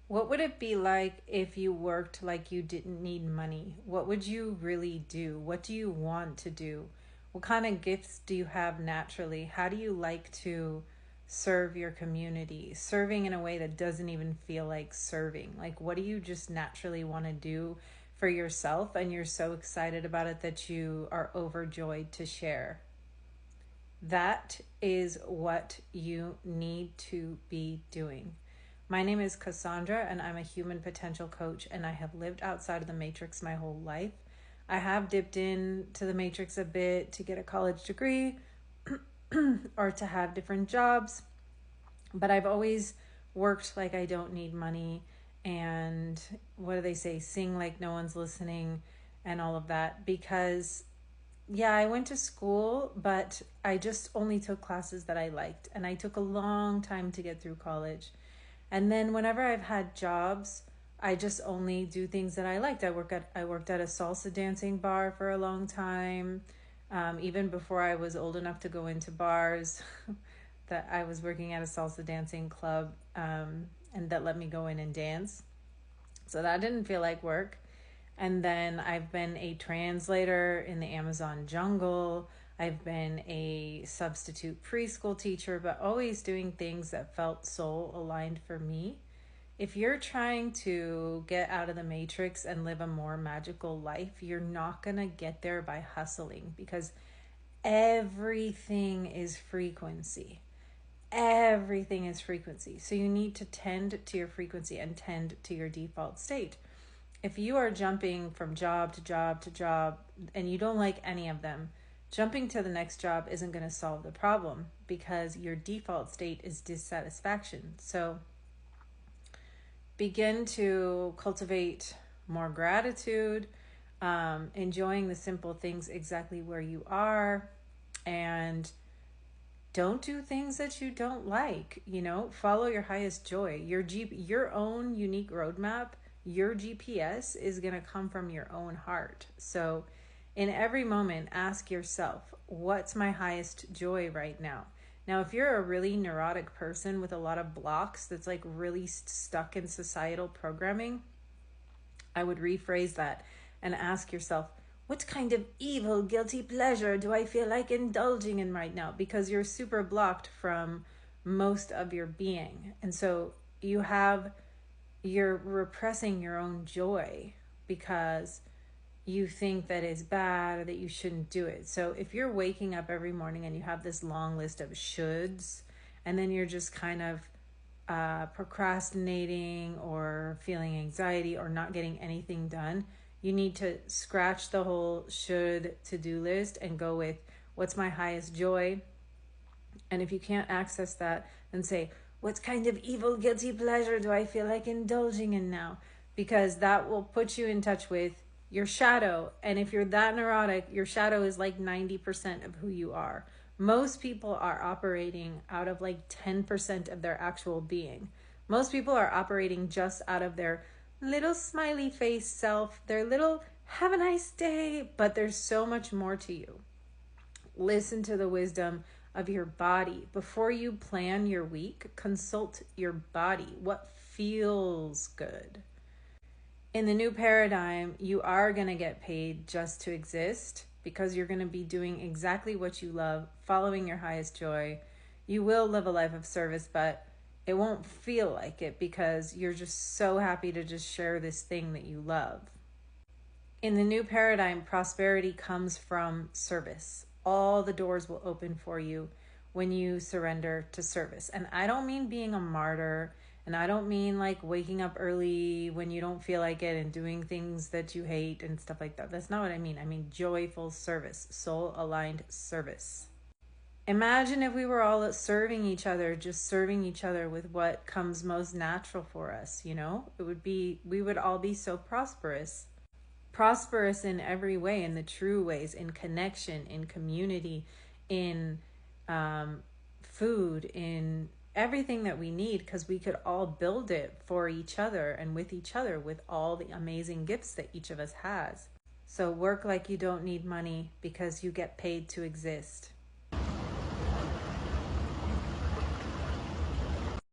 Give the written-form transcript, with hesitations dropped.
What would it be like if you worked like you didn't need money? What would you really do? What do you want to do? What kind of gifts do you have naturally? How do you like to serve your community? Serving in a way that doesn't even feel like serving. Like, what do you just naturally want to do for yourself? And you're so excited about it that you are overjoyed to share. That is what you need to be doing. My name is Cassandra, and I'm a human potential coach, and I have lived outside of the matrix my whole life. I have dipped into the matrix a bit to get a college degree or to have different jobs, but I've always worked like I don't need money. And what do they say? Sing like no one's listening, and all of that. Because yeah, I went to school, but I just only took classes that I liked. And I took a long time to get through college. And then whenever I've had jobs, I just only do things that I liked. I worked at a salsa dancing bar for a long time. Even before I was old enough to go into bars, that I was working at a salsa dancing club, and that let me go in and dance. So that didn't feel like work. And then I've been a translator in the Amazon jungle. I've been a substitute preschool teacher, but always doing things that felt soul aligned for me. If you're trying to get out of the matrix and live a more magical life, you're not going to get there by hustling, because everything is frequency. Everything is frequency. So you need to tend to your frequency and tend to your default state. If you are jumping from job to job to job and you don't like any of them, jumping to the next job isn't going to solve the problem, because your default state is dissatisfaction. So begin to cultivate more gratitude, enjoying the simple things exactly where you are, and don't do things that you don't like. Follow your highest joy. Your own unique roadmap, your GPS is going to come from your own heart. So in every moment, ask yourself, what's my highest joy right now? Now, if you're a really neurotic person with a lot of blocks that's like really stuck in societal programming, I would rephrase that and ask yourself, what kind of evil, guilty pleasure do I feel like indulging in right now? Because you're super blocked from most of your being. And so you're repressing your own joy because you think that it's bad or that you shouldn't do it. So if you're waking up every morning and you have this long list of shoulds, and then you're just kind of procrastinating or feeling anxiety or not getting anything done, you need to scratch the whole should to-do list and go with, what's my highest joy? And if you can't access that, then say, what kind of evil, guilty pleasure do I feel like indulging in now? Because that will put you in touch with your shadow. And if you're that neurotic, your shadow is like 90% of who you are. Most people are operating out of like 10% of their actual being. Most people are operating just out of their little smiley face self, their little have a nice day, but there's so much more to you. Listen to the wisdom of your body. Before you plan your week, consult your body. What feels good? In the new paradigm, you are going to get paid just to exist, because you're going to be doing exactly what you love, following your highest joy. You will live a life of service, but it won't feel like it, because you're just so happy to just share this thing that you love. In the new paradigm, prosperity comes from service. All the doors will open for you when you surrender to service. And I don't mean being a martyr, and I don't mean like waking up early when you don't feel like it and doing things that you hate and stuff like that. That's not what I mean. I mean joyful service, soul-aligned service. Imagine if we were all serving each other, just serving each other with what comes most natural for us, we would all be so prosperous. Prosperous in every way, in the true ways, in connection, in community, in food, in everything that we need, because we could all build it for each other and with each other, with all the amazing gifts that each of us has. So work like you don't need money, because you get paid to exist.